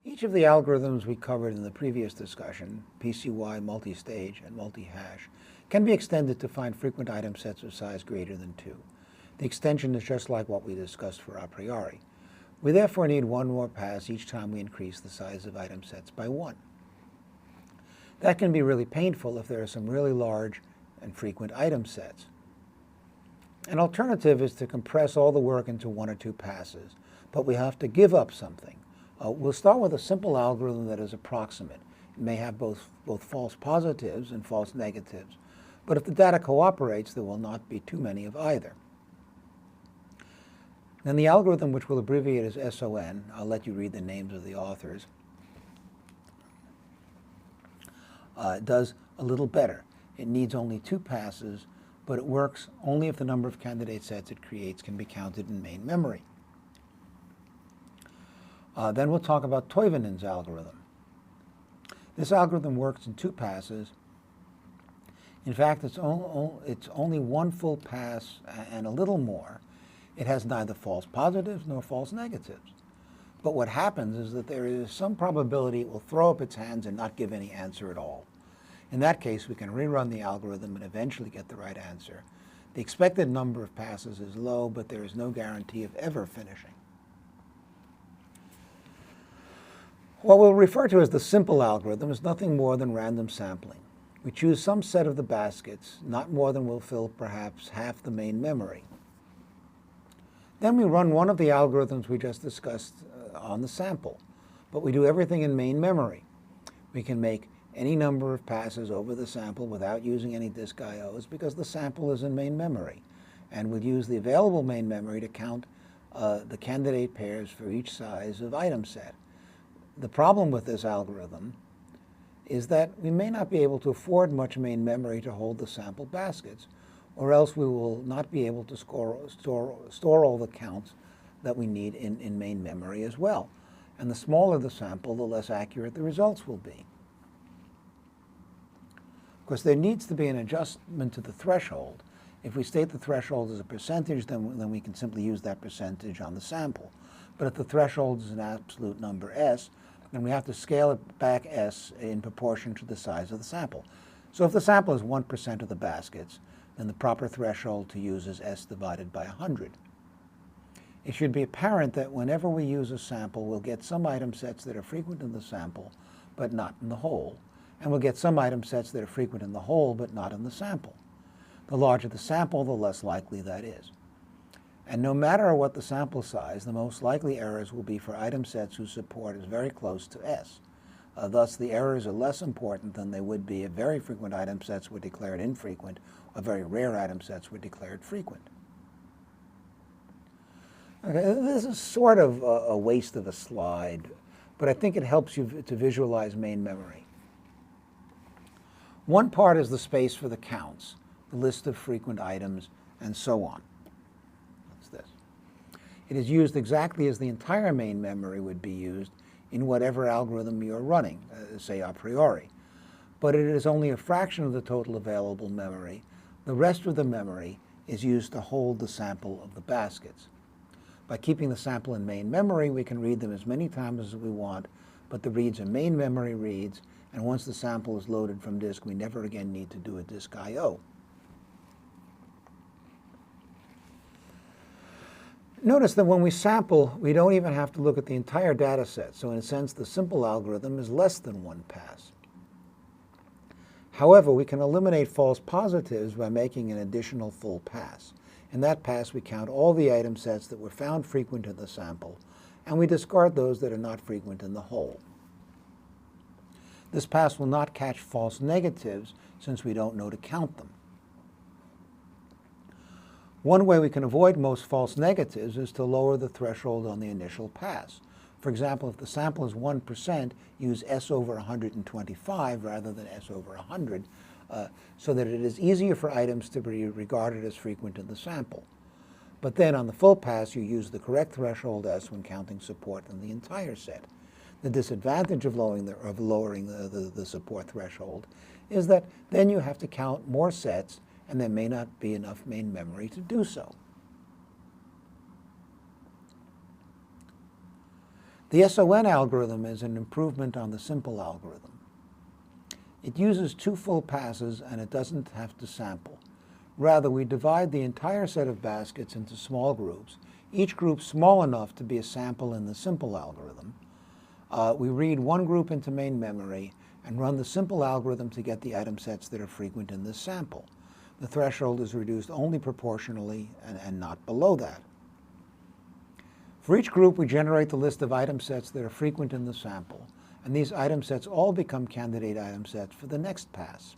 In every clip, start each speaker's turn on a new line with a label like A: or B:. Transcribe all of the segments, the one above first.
A: Each of the algorithms we covered in the previous discussion, PCY, multi-stage, and multi-hash, can be extended to find frequent item sets of size greater than 2. The extension is just like what we discussed for a priori. We therefore need one more pass each time we increase the size of item sets by 1. That can be really painful if there are some really large and frequent item sets. An alternative is to compress all the work into 1 or 2 passes, but we have to give up something. We'll start with a simple algorithm that is approximate. It may have both false positives and false negatives, but if the data cooperates, there will not be too many of either. Then the algorithm, which we'll abbreviate as SON, I'll let you read the names of the authors, does a little better. It needs only 2 passes, but it works only if the number of candidate sets it creates can be counted in main memory. Then we'll talk about Toivonen's algorithm. This algorithm works in 2 passes. In fact, it's only 1 full pass and a little more. It has neither false positives nor false negatives. But what happens is that there is some probability it will throw up its hands and not give any answer at all. In that case, we can rerun the algorithm and eventually get the right answer. The expected number of passes is low, but there is no guarantee of ever finishing. What we'll refer to as the simple algorithm is nothing more than random sampling. We choose some set of the baskets, not more than will fill perhaps half the main memory. Then we run one of the algorithms we just discussed on the sample, but we do everything in main memory. We can make any number of passes over the sample without using any disk IOs because the sample is in main memory, and we'll use the available main memory to count the candidate pairs for each size of item set. The problem with this algorithm is that we may not be able to afford much main memory to hold the sample baskets, or else we will not be able to store all the counts that we need in main memory as well. And the smaller the sample, the less accurate the results will be. Of course, there needs to be an adjustment to the threshold. If we state the threshold as a percentage, then we can simply use that percentage on the sample. But if the threshold is an absolute number s, then we have to scale it back s in proportion to the size of the sample. So if the sample is 1% of the baskets, then the proper threshold to use is s divided by 100. It should be apparent that whenever we use a sample, we'll get some item sets that are frequent in the sample, but not in the whole. And we'll get some item sets that are frequent in the whole, but not in the sample. The larger the sample, the less likely that is. And no matter what the sample size, the most likely errors will be for item sets whose support is very close to S. Thus, the errors are less important than they would be if very frequent item sets were declared infrequent, or very rare item sets were declared frequent. Okay, this is sort of a waste of a slide, but I think it helps you to visualize main memory. One part is the space for the counts, the list of frequent items, and so on. That's this. It is used exactly as the entire main memory would be used in whatever algorithm you're running, say a priori. But it is only a fraction of the total available memory. The rest of the memory is used to hold the sample of the baskets. By keeping the sample in main memory, we can read them as many times as we want, but the reads are main memory reads, and once the sample is loaded from disk, we never again need to do a disk I/O. Notice that when we sample, we don't even have to look at the entire data set, so in a sense, the simple algorithm is less than 1 pass. However, we can eliminate false positives by making an additional full pass. In that pass, we count all the item sets that were found frequent in the sample, and we discard those that are not frequent in the whole. This pass will not catch false negatives since we don't know to count them. One way we can avoid most false negatives is to lower the threshold on the initial pass. For example, if the sample is 1%, use s over 125 rather than s over 100, so that it is easier for items to be regarded as frequent in the sample. But then on the full pass, you use the correct threshold s when counting support in the entire set. The disadvantage of lowering the support threshold is that then you have to count more sets, and there may not be enough main memory to do so. The SON algorithm is an improvement on the simple algorithm. It uses 2 full passes and it doesn't have to sample. Rather, we divide the entire set of baskets into small groups, each group small enough to be a sample in the simple algorithm. We read one group into main memory and run the simple algorithm to get the item sets that are frequent in this sample. The threshold is reduced only proportionally and not below that. For each group, we generate the list of item sets that are frequent in the sample, and these item sets all become candidate item sets for the next pass.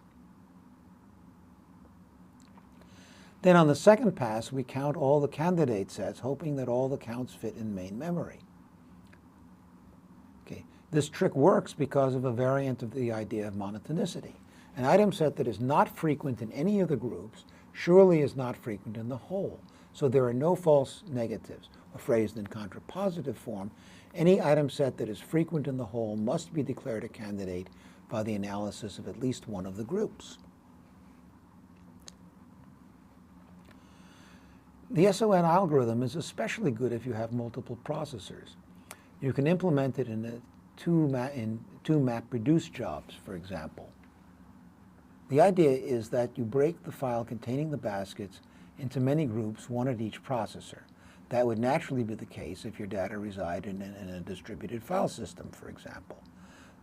A: Then on the second pass, we count all the candidate sets, hoping that all the counts fit in main memory. Okay. This trick works because of a variant of the idea of monotonicity. An item set that is not frequent in any of the groups surely is not frequent in the whole, so there are no false negatives. Or phrased in contrapositive form, any item set that is frequent in the whole must be declared a candidate by the analysis of at least one of the groups. The SON algorithm is especially good if you have multiple processors. You can implement it in two map-reduce jobs, for example. The idea is that you break the file containing the baskets into many groups, one at each processor. That would naturally be the case if your data reside in a distributed file system, for example.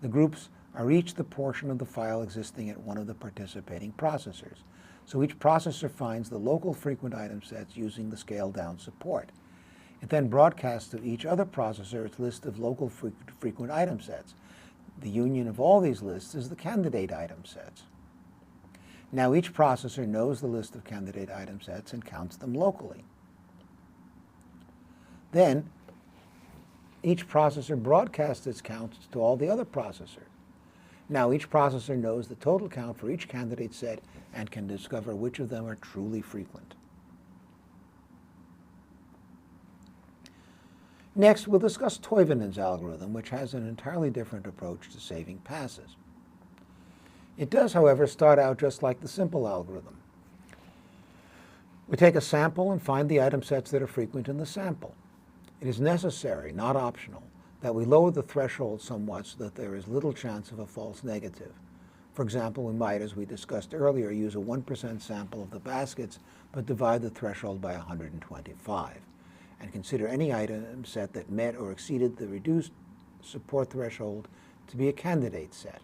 A: The groups are each the portion of the file existing at one of the participating processors. So each processor finds the local frequent item sets using the scaled-down support. It then broadcasts to each other processor its list of local frequent item sets. The union of all these lists is the candidate item sets. Now each processor knows the list of candidate item sets and counts them locally. Then, each processor broadcasts its counts to all the other processors. Now each processor knows the total count for each candidate set and can discover which of them are truly frequent. Next, we'll discuss Toivonen's algorithm, which has an entirely different approach to saving passes. It does, however, start out just like the simple algorithm. We take a sample and find the item sets that are frequent in the sample. It is necessary, not optional, that we lower the threshold somewhat so that there is little chance of a false negative. For example, we might, as we discussed earlier, use a 1% sample of the baskets, but divide the threshold by 125, and consider any item set that met or exceeded the reduced support threshold to be a candidate set.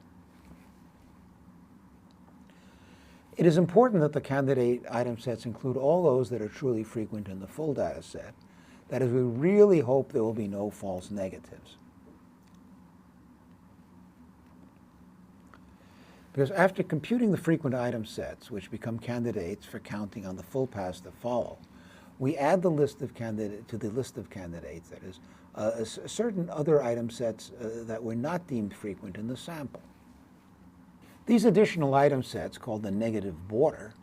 A: It is important that the candidate item sets include all those that are truly frequent in the full data set. That is, we really hope there will be no false negatives. Because after computing the frequent item sets, which become candidates for counting on the full pass that follow, we add the list of to the list of candidates, that is, certain other item sets that were not deemed frequent in the sample. These additional item sets, called the negative border,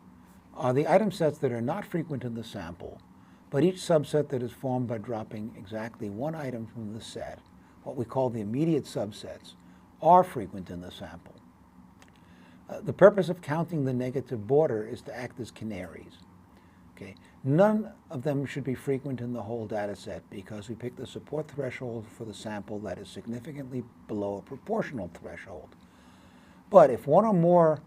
A: are the item sets that are not frequent in the sample, but each subset that is formed by dropping exactly one item from the set, what we call the immediate subsets, are frequent in the sample. The purpose of counting the negative border is to act as canaries. Okay? None of them should be frequent in the whole data set because we pick the support threshold for the sample that is significantly below a proportional threshold. But if one or more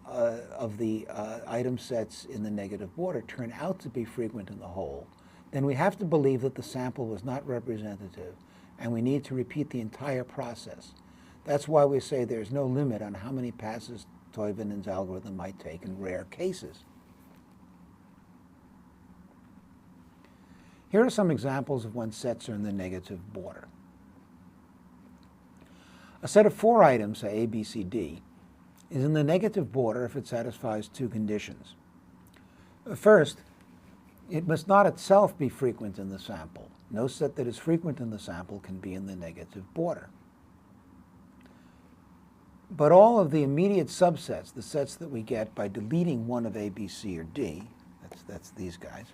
A: of the item sets in the negative border turn out to be frequent in the whole, then we have to believe that the sample was not representative, and we need to repeat the entire process. That's why we say there's no limit on how many passes Toivonen's algorithm might take in rare cases. Here are some examples of when sets are in the negative border. A set of 4 items, say A, B, C, D, is in the negative border if it satisfies 2 conditions. First, it must not itself be frequent in the sample. No set that is frequent in the sample can be in the negative border. But all of the immediate subsets, the sets that we get by deleting one of A, B, C, or D, that's these guys,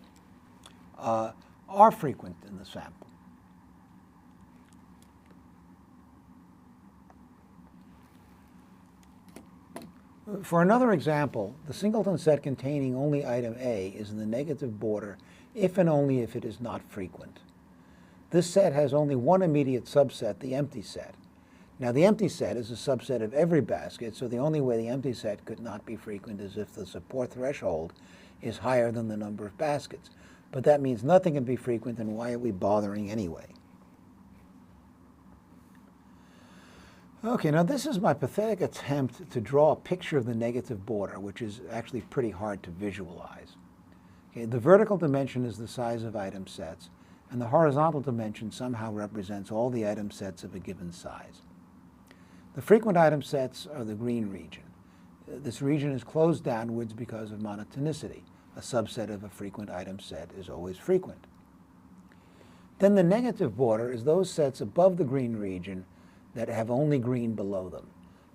A: are frequent in the sample. For another example, the singleton set containing only item A is in the negative border if and only if it is not frequent. This set has only one immediate subset, the empty set. Now, the empty set is a subset of every basket, so the only way the empty set could not be frequent is if the support threshold is higher than the number of baskets. But that means nothing can be frequent, and why are we bothering anyway? Okay, now this is my pathetic attempt to draw a picture of the negative border, which is actually pretty hard to visualize. Okay, the vertical dimension is the size of item sets, and the horizontal dimension somehow represents all the item sets of a given size. The frequent item sets are the green region. This region is closed downwards because of monotonicity. A subset of a frequent item set is always frequent. Then the negative border is those sets above the green region that have only green below them.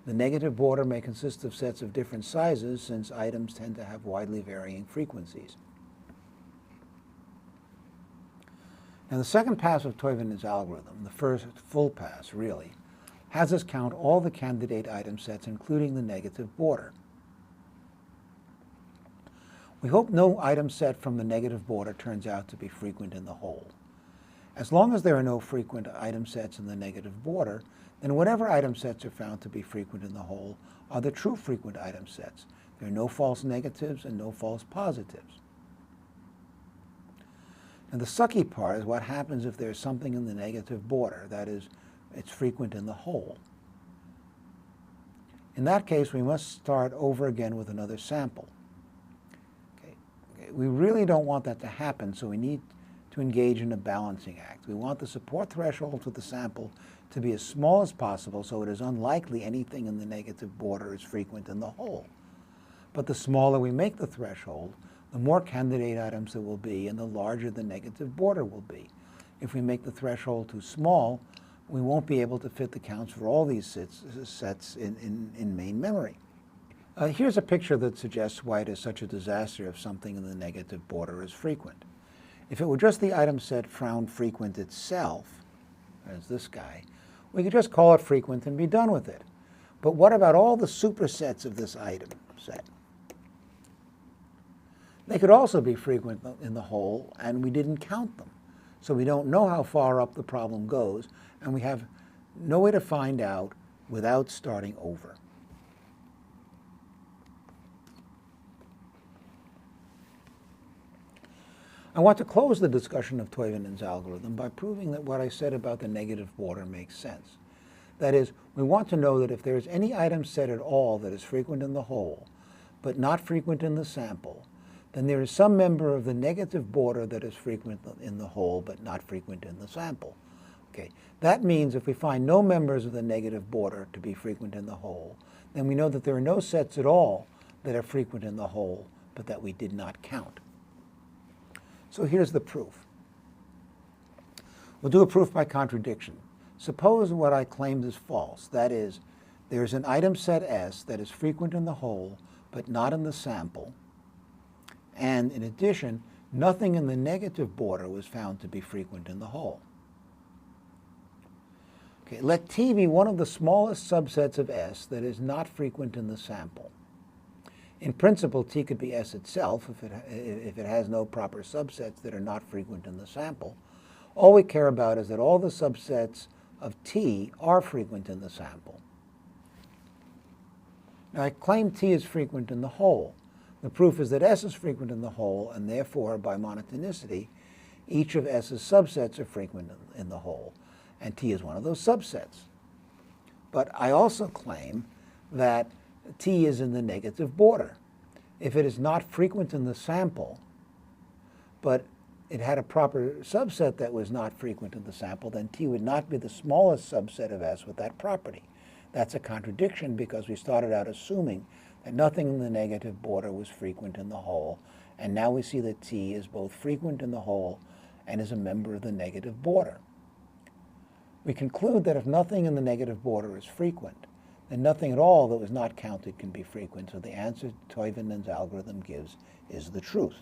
A: The negative border may consist of sets of different sizes, since items tend to have widely varying frequencies. Now, the second pass of Toivonen algorithm, the first full pass really, has us count all the candidate item sets, including the negative border. We hope no item set from the negative border turns out to be frequent in the whole. As long as there are no frequent item sets in the negative border, then whatever item sets are found to be frequent in the whole are the true frequent item sets. There are no false negatives and no false positives. And the sucky part is what happens if there's something in the negative border, that is, it's frequent in the whole. In that case, we must start over again with another sample. Okay. We really don't want that to happen, so we need to engage in a balancing act. We want the support threshold for the sample to be as small as possible, so it is unlikely anything in the negative border is frequent in the whole. But the smaller we make the threshold, the more candidate items there will be, and the larger the negative border will be. If we make the threshold too small, we won't be able to fit the counts for all these sets in main memory. Here's a picture that suggests why it is such a disaster if something in the negative border is frequent. If it were just the item set found frequent itself, as this guy, we could just call it frequent and be done with it. But what about all the supersets of this item set? They could also be frequent in the whole, and we didn't count them. So we don't know how far up the problem goes, and we have no way to find out without starting over. I want to close the discussion of Toivonen's algorithm by proving that what I said about the negative border makes sense. That is, we want to know that if there is any item set at all that is frequent in the whole, but not frequent in the sample, then there is some member of the negative border that is frequent in the whole, but not frequent in the sample. Okay. That means if we find no members of the negative border to be frequent in the whole, then we know that there are no sets at all that are frequent in the whole, but that we did not count. So here's the proof. We'll do a proof by contradiction. Suppose what I claimed is false. That is, there is an item set S that is frequent in the whole, but not in the sample. And in addition, nothing in the negative border was found to be frequent in the whole. Okay, let T be one of the smallest subsets of S that is not frequent in the sample. In principle, T could be S itself if it has no proper subsets that are not frequent in the sample. All we care about is that all the subsets of T are frequent in the sample. Now, I claim T is frequent in the whole. The proof is that S is frequent in the whole, and therefore, by monotonicity, each of S's subsets are frequent in the whole, and T is one of those subsets. But I also claim that T is in the negative border. If it is not frequent in the sample, but it had a proper subset that was not frequent in the sample, then T would not be the smallest subset of S with that property. That's a contradiction because we started out assuming that nothing in the negative border was frequent in the whole, and now we see that T is both frequent in the whole and is a member of the negative border. We conclude that if nothing in the negative border is frequent, then nothing at all that was not counted can be frequent, so the answer Toivonen's algorithm gives is the truth.